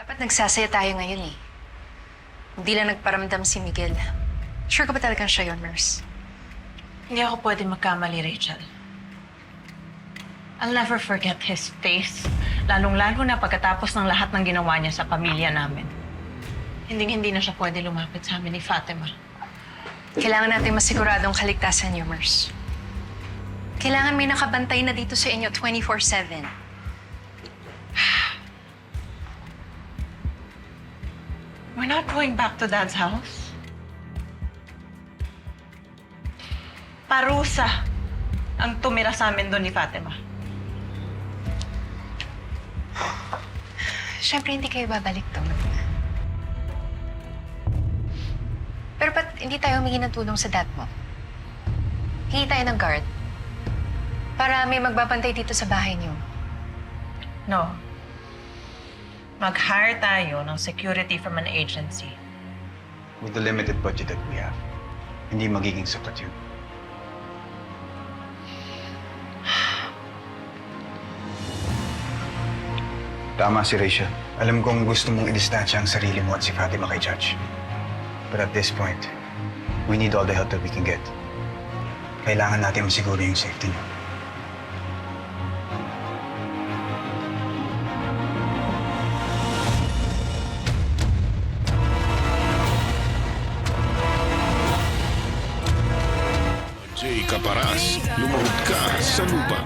Dapat nagsasaya tayo ngayon eh. Hindi lang nagparamdam si Miguel. Sure ka ba talagang siya yun, nurse? Hindi ako pwede magkamali, Rachel. I'll never forget his face. Lalong-lalo na pagkatapos ng lahat ng ginawa niya sa pamilya namin. Hindi na siya pwede lumapit sa amin ni Fatima. Kailangan natin masiguradong kaligtasan niyo, nurse. Kailangan may nakabantay na dito sa inyo 24/7. We're not going back to Dad's house. Parusa ang tumira sa amin doon ni Fatima. Siyempre, hindi kayo babalik doon. Pero ba't hindi tayo humingi ng tulong sa dad mo? Hingi tayo ng guard. Para may magbabantay dito sa bahay niyo. No. Mag-hire tayo ng security from an agency. With the limited budget that we have, hindi magiging sapat yun. Tama si Rachel. Alam kong gusto mong i-distansya ang sarili mo at si Fatima kay Judge. But at this point, we need all the help that we can get. Kailangan natin masiguro yung safety niyo. Jay Caparaz, lumahod ka sa lupa.